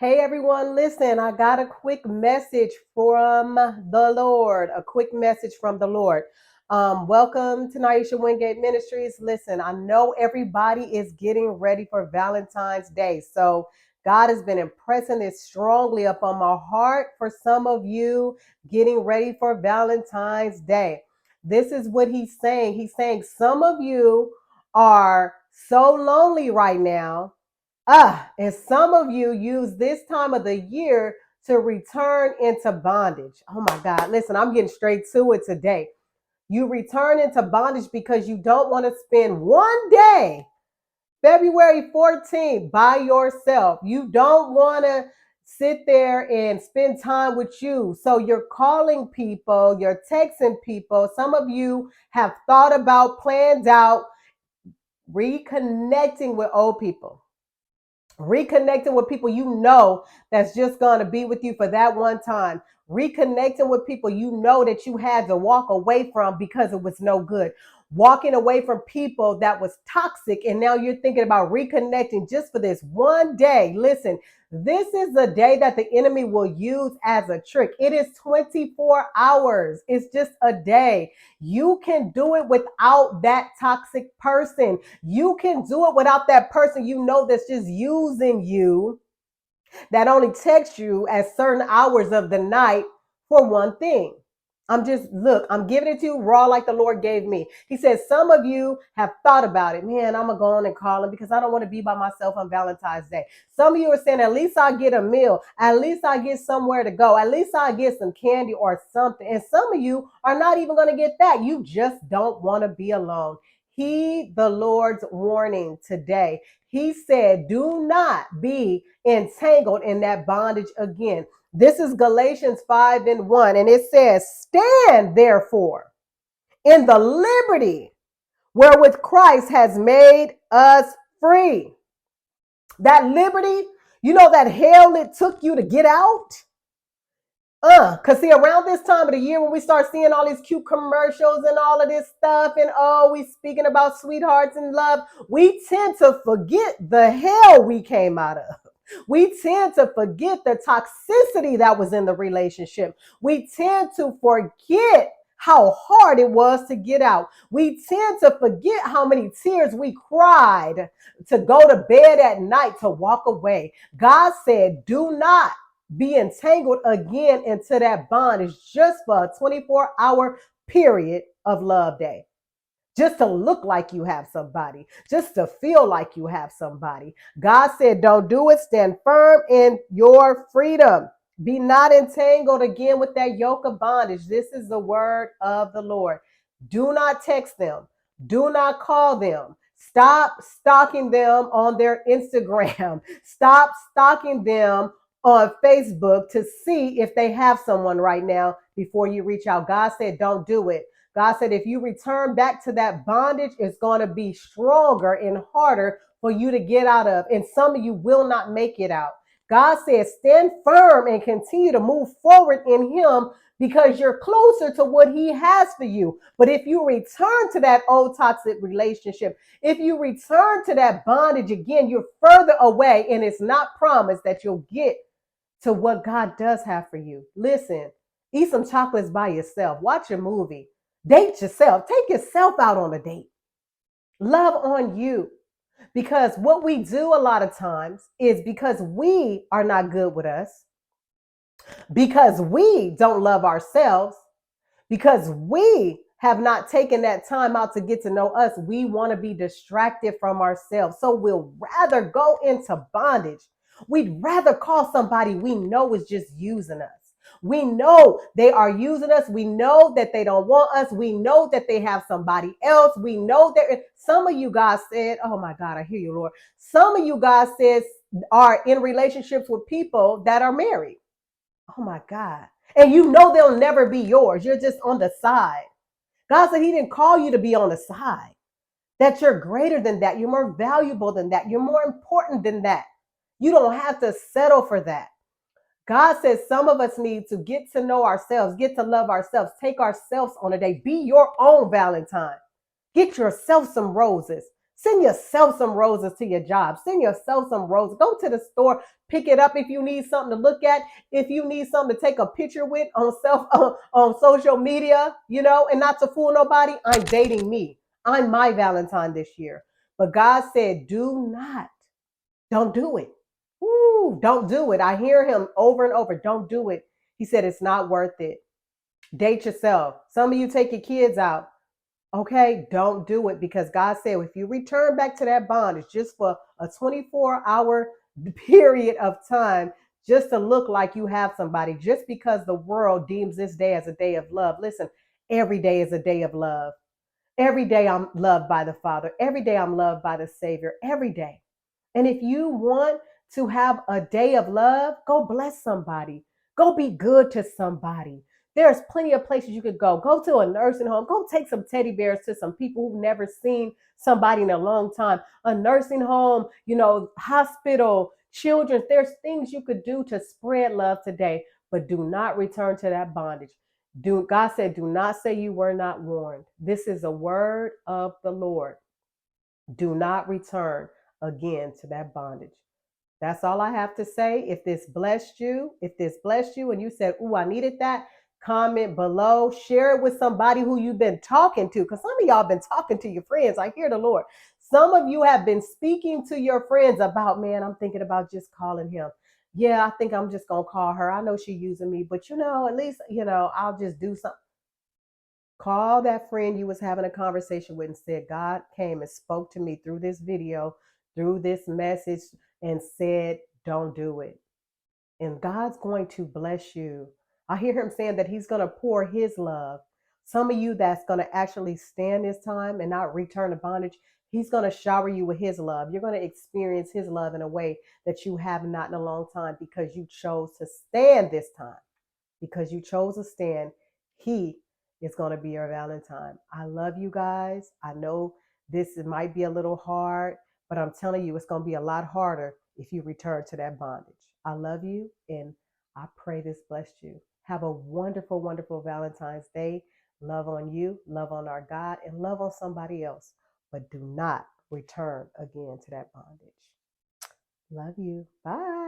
Hey everyone, listen, I got a quick message from the Lord. A quick message from the Lord. Welcome to Naisha Wingate Ministries. Listen, I know everybody is getting ready for Valentine's Day. So God has been impressing this strongly upon my heart for some of you getting ready for Valentine's Day. This is what he's saying. He's saying some of you are so lonely right now. And some of you use this time of the year to return into bondage. Oh my God. Listen, I'm getting straight to it today. You return into bondage because you don't want to spend one day, February 14th, by yourself. You don't want to sit there and spend time with you. So you're calling people, you're texting people. Some of you have thought about, planned out, reconnecting with old people, reconnecting with people you know that's just going to be with you for that one time, reconnecting with people you know that you had to walk away from because it was no good, walking away from people that was toxic, and now you're thinking about reconnecting just for this one day. Listen, this is the day that the enemy will use as a trick. It is 24 hours. It's just a day. You can do it without that toxic person. You can do it without that person you know that's just using you, that only texts you at certain hours of the night for one thing. I'm giving it to you raw like the Lord gave me. He says, some of you have thought about it. Man, I'm going to go on and call him because I don't want to be by myself on Valentine's Day. Some of you are saying, at least I get a meal. At least I get somewhere to go. At least I get some candy or something. And some of you are not even going to get that. You just don't want to be alone. Heed the Lord's warning today. He said, do not be entangled in that bondage again. This is Galatians 5:1, and it says, stand therefore in the liberty wherewith Christ has made us free. That liberty, you know, that hell it took you to get out. Because see, around this time of the year when we start seeing all these cute commercials and all of this stuff, and we speaking about sweethearts and love, we tend to forget the hell we came out of. We tend to forget the toxicity that was in the relationship. We tend to forget how hard it was to get out. We tend to forget how many tears we cried to go to bed at night to walk away. God said, do not be entangled again into that bondage just for a 24-hour period of love day. Just to look like you have somebody, just to feel like you have somebody. God said, don't do it. Stand firm in your freedom. Be not entangled again with that yoke of bondage. This is the word of the Lord. Do not text them. Do not call them. Stop stalking them on their Instagram. Stop stalking them on Facebook to see if they have someone right now before you reach out. God said, don't do it. God said, if you return back to that bondage, it's going to be stronger and harder for you to get out of. And some of you will not make it out. God says, stand firm and continue to move forward in Him because you're closer to what He has for you. But if you return to that old toxic relationship, if you return to that bondage again, you're further away, and it's not promised that you'll get to what God does have for you. Listen, eat some chocolates by yourself. Watch a movie. Date yourself. Take yourself out on a date. Love on you. Because what we do a lot of times is because we are not good with us, because we don't love ourselves, because we have not taken that time out to get to know us, we want to be distracted from ourselves. So we'll rather go into bondage. We'd rather call somebody we know is just using us. We know they are using us. We know that they don't want us. We know that they have somebody else. We know that some of you guys said, oh my God, I hear you, Lord. Some of you guys said are in relationships with people that are married. Oh my God. And you know they'll never be yours. You're just on the side. God said He didn't call you to be on the side, that you're greater than that. You're more valuable than that. You're more important than that. You don't have to settle for that. God says some of us need to get to know ourselves, get to love ourselves, take ourselves on a date. Be your own Valentine. Get yourself some roses. Send yourself some roses to your job. Send yourself some roses. Go to the store, pick it up if you need something to look at. If you need something to take a picture with on social media, and not to fool nobody. I'm dating me. I'm my Valentine this year. But God said, don't do it. Ooh, don't do it. I hear him over and over. Don't do it. He said it's not worth it. Date yourself. Some of you take your kids out. Okay, don't do it because God said if you return back to that bondage just for a 24-hour period of time, just to look like you have somebody, just because the world deems this day as a day of love. Listen, every day is a day of love. Every day I'm loved by the Father. Every day I'm loved by the Savior. Every day. And if you want to have a day of love, go bless somebody. Go be good to somebody. There's plenty of places you could go. Go to a nursing home. Go take some teddy bears to some people who've never seen somebody in a long time. A nursing home, hospital, children. There's things you could do to spread love today, but do not return to that bondage. God said, do not say you were not warned. This is a word of the Lord. Do not return again to that bondage. That's all I have to say. If this blessed you and you said, "Ooh, I needed that," comment below, share it with somebody who you've been talking to, because some of y'all been talking to your friends. I hear the Lord. Some of you have been speaking to your friends about, man, I'm thinking about just calling him. Yeah, I think I'm just gonna call her. I know she's using me, but at least, I'll just do something. Call that friend you was having a conversation with and said, God came and spoke to me through this video, through this message, and said, don't do it. And God's going to bless you. I hear him saying that he's going to pour his love. Some of you that's going to actually stand this time and not return to bondage, he's going to shower you with his love. You're going to experience his love in a way that you have not in a long time because you chose to stand this time. Because you chose to stand, he is going to be your Valentine. I love you guys. I know this might be a little hard, but I'm telling you, it's going to be a lot harder if you return to that bondage. I love you, and I pray this blessed you. Have a wonderful, wonderful Valentine's Day. Love on you, love on our God, and love on somebody else. But do not return again to that bondage. Love you. Bye.